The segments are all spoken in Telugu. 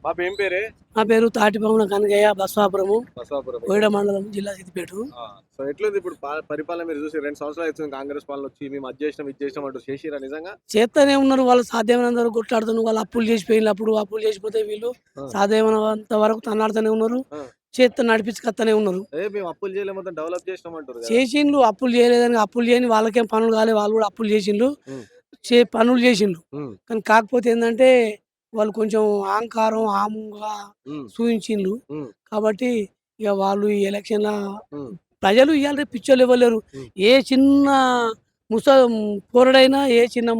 బాబు ఏం పేరే? నా పేరు తాటిపవన కనకయ్య, బస్వాపురము, బసవాపురం కోయిడ ఇక్కడ. మండలం, జిల్లా సిద్దిపేట. సో ఎట్లుంది ఇప్పుడు పరిపాలన మీరు చూసి 2 సంవత్సరాలు అవుతుంది కాంగ్రెస్ పాలన వచ్చి మేము అది చేసినాం ఇది చేసినాం అంటూ చేసిరా నిజంగా? చేస్తూనే ఉన్నారు, వాళ్ళు సాధ్యమైనంత వరకు కొట్లాడుతున్నారు. వాళ్ళు అప్పులు చేసిపోయిన అప్పుడు అప్పులు చేసిపోతే వీళ్ళు ఆ! సాధ్యమైనంత వరకు తన్నాడుతూనే ఉన్నారు, ఆ! చేత్తో నడిపించుకొస్తూనే ఉన్నారు. మేము అప్పులు చేయలే మొత్తం డెవలప్ చేసినాం అంటారు కదా! చేసిండ్రు, అప్పులు చేయలేదని అప్పులు చేయని వాళ్ళకేం పనులు కాలే, వాళ్ళు కూడా అప్పులు చేసిండ్రు, హ్మ్. పనులు చేసిండ్రు. హ్మ్. కానీ కాకపోతే ఏంటంటే వాళ్ళు కొంచెం అహంకారం ఆముగా హ్మ్. చూపించిండ్రు. హ్మ్. కాబట్టి ఇక వాళ్ళు ఈ ఎలక్షన్ల హ్మ్. ప్రజలు ఇవాళ రేపు పిచ్చోళ్ళు ఇవ్వలేరు. హ్మ్. ఏ చిన్న ముస పోరడైనా, ఏ చిన్న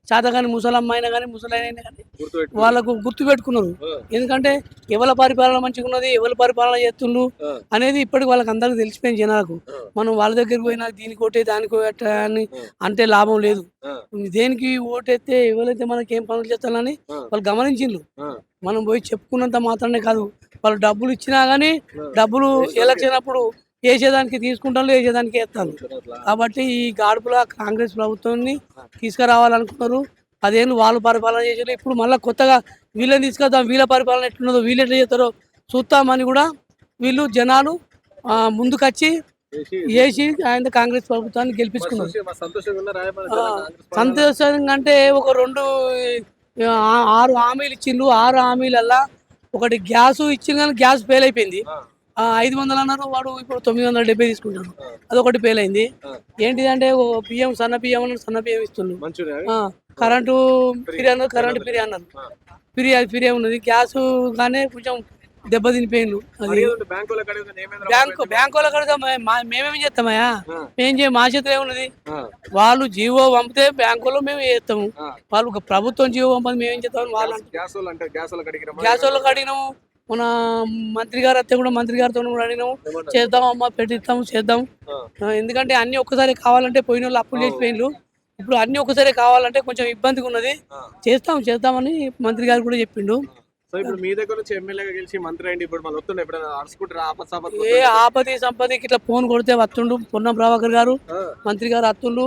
చాతగాని ముసలమ్మ అయినా కానీ, ముసలైనా కానీ గుర్తుపెట్టుకోరు. వాళ్ళకు గుర్తు పెట్టుకున్నారు. ఆ! ఎందుకంటే ఎవరి పరిపాలన మంచిగా ఉన్నది, ఎవరి పరిపాలన చేస్తుండ్రు ఆ! అనేది ఇప్పటికి వాళ్ళకి అందరికి తెలిసిపోయింది జనాలకు. ఆ! మనం వాళ్ళ దగ్గరికి పోయినా దీనికి ఓటే దానికి ఓటే అని ఆ! అంటే లాభం లేదు. ఆ! దేనికి ఓటేస్తే ఎవరైతే మనకి ఏం పనులు చేస్తారని ఆ! వాళ్ళు గమనించిండ్రు. ఆ! మనం పోయి చెప్పుకున్నంత మాత్రమే కాదు, వాళ్ళు డబ్బులు ఇచ్చినా కానీ ఆ! డబ్బులు వేసినోళ్ళకే. ఎలక్షన్ అప్పుడు వేసేదానికి తీసుకుంటారు, వేసేదానికి వేస్తారు. అట్లా అట్లా. కాబట్టి ఈ గాడుపుల కాంగ్రెస్ ప్రభుత్వాన్ని ఆ! తీసుకురావాలనుకున్నారు. 10 ఏళ్ళు వాళ్ళు పరిపాలన చేసారు. ఇప్పుడు మళ్ళీ కొత్తగా వీళ్ళని తీసుకొద్దాం, వీళ్ళ పరిపాలన ఎట్లున్నదో, వీళ్ళు ఎట్లా చేస్తారో చూస్తామని కూడా వీళ్ళు జనాలు ముందుకొచ్చి చేసి వేసి ఆయన కాంగ్రెస్ ప్రభుత్వాన్ని గెలిపించుకున్నారు. మరి సంతోషంగా ఉన్నారా ఏమన్నా ఆ, కాంగ్రెస్ పాలనలో? సంతోషంగా అంటే ఒక 6 హామీలు ఇచ్చిండ్రు. 6 హామీలల్లా ఒకటి గ్యాస్ ఇచ్చింది కానీ గ్యాస్ ఫెయిల్ అయిపోయింది. ఆ! 500 అన్నారు, వాడు ఇప్పుడు 970 తీసుకుంటాడు. ఆ! అదొకటి ఫెయిల్ అయింది. ఆ! ఏంటిదంటే బియ్యం, సన్న బియ్యం అన్నారు, సన్న బియ్యం ఇస్తుండ్రు. మంచిగున్నాయా అవి? ఆ, ఆ! Current free. ఫ్రీ అన్నారు, కరెంటు 900. ఫ్రీ అన్నారు. ఆ! ఫ్రీ ఉన్నది. గ్యాస్ కానీ కొంచెం దెబ్బతినిపోయిండు. అది అడిగేదుంటే బ్యాంకోళ్ళకి అడిగితే ఏమైందిరా బాబు బ్యాంకు ఎందుకు? బ్యాంకు వాళ్ళకి మేమేం చేస్తామయ్యా? ఆ! మేం చేయం, మా చేతిలో ఏమున్నది? ఆ! వాళ్ళు జీవో పంపితే బ్యాంకులో మేము చేస్తాము. ఆ! వాళ్ళు ఒక ప్రభుత్వం జీవో పంపదు, మేమేం చేస్తామని వాళ్ళు అంటారు. గ్యాసోళ్ళకి అడిగిరా మరి గ్యాస్ ఏమన్నారు? వాళ్ళకి అడిగినాము. మన మంత్రి గారు వస్తే కూడా మంత్రి గారితో కూడా అడిగినాము. ఏమన్నారు? చేద్దామమ్మా, పెట్టిస్తాము, చేద్దాం. ఆ! ఎందుకంటే అన్ని ఒక్కసారి కావాలంటే పోయిన వాళ్ళు అప్పులు అవు. చేసిపోయిండ్రు. ఇప్పుడు అన్ని ఒక్కసారి కావాలంటే కొంచెం ఇబ్బందిగా ఉన్నది. ఆ! చేద్దామని మంత్రి గారు కూడా చెప్పిండు. ఆ! సో ఇప్పుడు మీ దగ్గర నుంచి ఎమ్మెల్యేగా గెలిచి మంత్రి అయ్యిండు. ఇప్పుడు మళ్ళీ వస్తుండే ఎప్పుడైనా అరుచుకుంటారా? ఆపత్ ఏ కొట్టుండే. ఆపది సంపదకి ఇట్లా ఫోన్ కొడితే వస్తుండు పొన్నం ప్రభాకర్ గారు, ఆ! మంత్రి గారు వస్తుండు.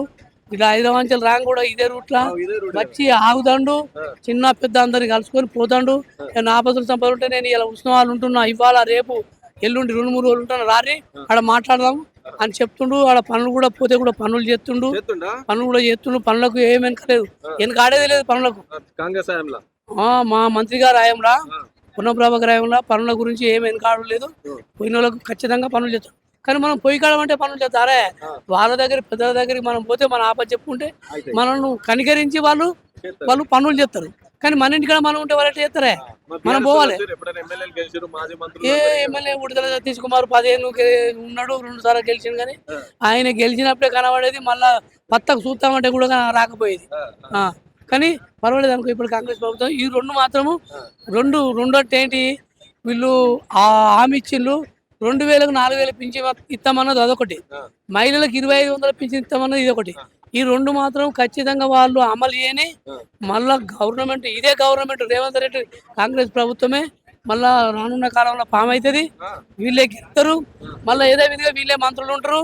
ఇట్లా హైదరాబాద్ నుంచి రాంగ్ కూడా ఇదే రూట్లా ఇదే రూట్ కదా. వచ్చి ఆగుతాండు. ఆ! చిన్న పెద్ద అందరిని కలుసుకొని పోతాండు. ఆ! ఏమన్నా ఆపదలు సంపద ఉంటే నేను ఇలా ఉత్సవాలు ఉంటున్నా, ఇవాళ రేపు ఎల్లుండి 2-3 రోజులు ఉంటాను, రారి ఆ! ఆడ మాట్లాడదాం ఆ! అని చెప్తుండు. ఆడ పనులు కూడా పోతే కూడా పనులు చేస్తుండు. చేస్తుండా? పనులు కూడా చేస్తుండు. పనులకు ఏం వెనకలేదు, ఆ! వెనక ఆడేది లేదు పనులకు. కాంగ్రెస్ హయాంలో. మా మంత్రి గారు హయాంలా, ఆ! పొన్నం ప్రభాకర్ హయాంలా పనుల గురించి ఏం వెనకాడలేదు లేదు. హ్మ్. పోయిన వాళ్ళకు ఖచ్చితంగా పనులు చేస్తాం. కానీ మనం పొయ్యి కాడమంటే పనులు చేస్తారే? ఆ! వాళ్ళ దగ్గర పెద్దల దగ్గరికి మనం పోతే మన ఆపద చెప్పుకుంటే అయితాయి. మనల్ని కనికరించి వాళ్ళు చేస్తారు. వాళ్ళు పనులు చేస్తారు. కానీ మన ఇంటికాడ మనం ఉంటే వాళ్ళు ఎట్లా చేస్తారే? మరి మనం బీఆర్ఎస్ వాళ్ళు పోవాలి. వచ్చారు ఎప్పుడైనా ఎమ్మెల్యేలు గెలిచారు మాజీ మంత్రులు ఏ అందరూ ఇక్కడ. ఎమ్మెల్యే విడుదల సతీష్ కుమార్ 10 ఏళ్ళు ఉన్నాడు, 2 సార్లు గెలిచిండు. కానీ ఆ! ఆయన గెలిచినప్పుడే కనబడేది, మళ్ళా పత్తకు చూస్తామంటే కూడా రాకపోయేది. ఆ! ఆ, కానీ పర్వాలేదు అనుకో, ఇప్పుడు కాంగ్రెస్ ప్రభుత్వం ఈ 2 మాత్రము ఆ! రెండు అంటే ఏంటి, వీళ్ళు ఆ హామీ ఇచ్చిళ్ళు. 2000కు 4000 పింఛన్ ఇస్తామన్నది అదొకటి, ఆ! మహిళలకు 2500 పింఛన్ ఇస్తామన్నది ఇదొకటి. ఆ! ఈ 2 మాత్రం ఖచ్చితంగా వాళ్ళు అమలు చేయని. ఆ! మళ్ళా ఇదే గవర్నమెంట్ రేవంత్ రెడ్డి కాంగ్రెస్ ప్రభుత్వమే మళ్ళా రానున్న కాలంలో ఫామ్ అవుతుంది. ఆ! వీళ్ళే గెలుస్తారు. మళ్ళీ ఏదో విధిగా వీళ్ళే మంత్రులు ఉంటారు.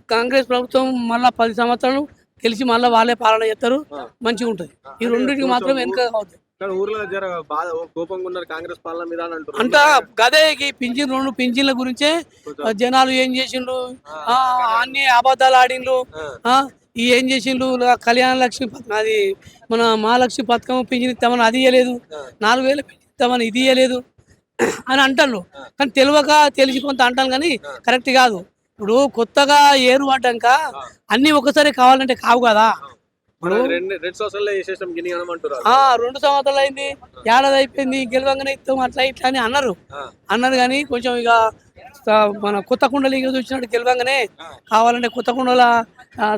కాంగ్రెస్ ప్రభుత్వం మళ్ళా 10 సంవత్సరాలు గెలిచి మళ్ళీ వాళ్ళే పాలన చేస్తారు. ఆ! మంచిగా ఉంటుంది. ఈ అంటే రెండింటికి కొంచెం మాత్రం వెనుక కావద్దు. కానీ ఊర్లో జర బాధ కోపంగా ఉన్నారు కాంగ్రెస్ పాలన మీద అని అంటారు. అంతా గదే ఈ పింఛన్ల గురించే కొంచెం జనాలు ఏం చేసిండ్రు, ఆ! ఆ, అన్ని అబద్ధాలు ఆడిండ్రు. ఆ! ఆ, ఈ ఏం చేసిండ్రు, కళ్యాణ లక్ష్మి అది మన మహాలక్ష్మి పథకం పింఛన్ ఇస్తామని అది ఇవ్వలేదు, ఆ! 4000 పింఛన్ ఇస్తామని ఇది ఇవ్వలేదు అని అంటాను. ఆ! కానీ తెలిసి కొంత అంటాను కానీ ఆ! కరెక్ట్ కాదు. ఇప్పుడు కొత్తగా ఏరు పడ్డాక ఆ! అన్ని ఒకసారి కావాలంటే కావు కదా. ఆ! ఇప్పుడు మనం రెండు సంవత్సరాల్లో చేసేసాం గిని అనమంటారు. 2 సంవత్సరాలు అయింది, ఏడాది అయిపోయింది, గెలవంగానే ఇస్తాం అట్లా ఇట్లా అని ఆ! అన్నారు కానీ కొంచెం ఇక మన కొత్త కుండలు ఈగ చూసినట్టు గెలవంగానే ఆ! కావాలంటే కొత్త కుండల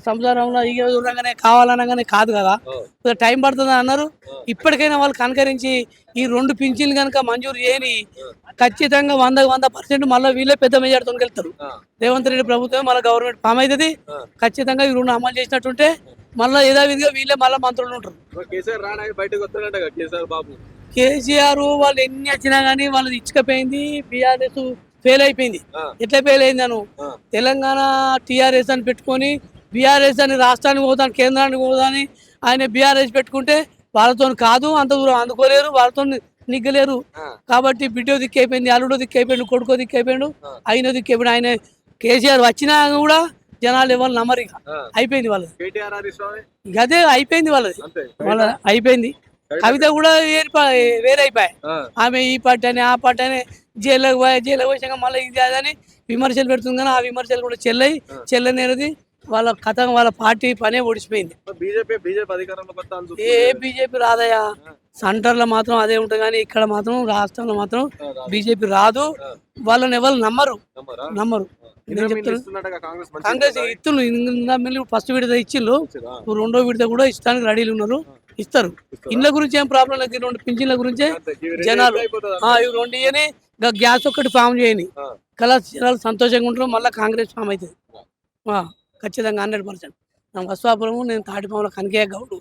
సంసారంలో ఈగ చూడగానే కావాలనగానే కాదు కదా, ఓ! కొంచెం టైం పడుతుంది అన్నారు. ఓ! ఇప్పటికైనా వాళ్ళు కనకరించి ఈ 2 పింఛన్లు కనుక మంజూరు చేయని ఆ! ఖచ్చితంగా 100% మళ్ళీ వీళ్ళే పెద్ద మెజార్టీతో గెలుస్తారు. ఆ! రేవంత్ రెడ్డి ప్రభుత్వం మళ్ళీ గవర్నమెంట్ ఫామ్ అవుతుంది. ఆ! ఖచ్చితంగా ఈ 2 అమలు చేసినట్టుంటే మళ్ళీ యథావిధిగా వీళ్ళే మళ్ళీ మంత్రులు ఉంటారు. మరి కేసీఆర్ రాడా బయటకు వస్తాడంట కదా కేసీఆర్ బాబు. కేసీఆర్ వాళ్ళు ఎన్ని వచ్చినా కానీ వాళ్ళది ఇచ్చుకపోయింది. బీఆర్ఎస్ ఫెయిల్ అయిపోయింది. ఆ! ఎట్లా ఫెయిల్ అయింది అను, ఆ! తెలంగాణ టీఆర్ఎస్ అని పెట్టుకొని బీఆర్ఎస్ అని రాష్ట్రానికి పోతాను, కేంద్రానికి పోతాని ఆయన బీఆర్ఎస్ పెట్టుకుంటే వాళ్ళతో కాదు, అంత దూరం అందుకోలేరు, వాళ్ళతో నిగ్గలేరు. ఆ, కాబట్టి బిడ్డో దిక్కు అయిపోయింది, అల్లుడో దిక్కు అయిపోయిండు, కొడుకో దిక్కు అయిపోయిండు, ఆ, అయిన దిక్కు అయిపోయిండు. ఆయన కేసీఆర్ వచ్చినా కూడా జనాలు ఎవరు నమ్మరు, ఇక ఆ. అయిపోయింది వాళ్ళది. కేటీఆర్ హరీష్ రావు ఇక అదే అయిపోయింది వాళ్ళది, అంతే వాళ్ళ అయిపోయింది. కవిత కూడా వేరే అయిపోయాయి. ఆ, ఆమె ఈ పార్టీ అని ఆ పార్టీ అని జైల్లోకి పోయాక మళ్ళీ ఇది అదని విమర్శలు పెడుతుంది. కానీ ఆ విమర్శలు కూడా చెల్లనేది వాళ్ళ కథ, వాళ్ళ పార్టీ పనే ఓడిచిపోయింది. బీజేపీ అధికారంలోకి వస్తా అని ఏ చూస్తుంది. బీజేపీ రాదయ్యా, ఆ, సెంటర్లో మాత్రం అదే ఉంటుంది, కానీ ఇక్కడ మాత్రం రాష్ట్రంలో మాత్రం ఆ, రాదు. బీజేపీ రాదు. ఆ, వాళ్ళని ఎవరు నమ్మరు. నమ్మరా? నమ్మరు. ఆ. నేను ఇందిరా మిల్లు చెప్తున్నా, ఇస్తున్నట్టుగా కాంగ్రెస్ మంచిగా కాంగ్రెస్ ఉందా? ఇత్తులు ఫస్ట్ విడత ఇచ్చిళ్ళు, ఇచ్చిరా? ఇప్పుడు రెండో విడత కూడా ఇస్తానికి రెడీలు ఉన్నారు, ఇస్తారు. ఇస్తారా? ఇండ్ల గురించి ఏం ప్రాబ్లం లేదు, ఈ రెండు పింఛన్ల గురించే అంతే, ఇవి రెండు జనాలు అయితే అయిపోతుంది ఇవి రెండు ఇయని గ్యాస్ ఒక్కటి ఫామ్ చేయని ఆ. కలా జనాలు సంతోషంగా ఉంటారు. మళ్ళీ కాంగ్రెస్ ఫామ్ అవుతుంది ఖచ్చితంగా 100%. నా వస్వాపురము, నేను తాటిపాముల కనకయ్య గౌడు.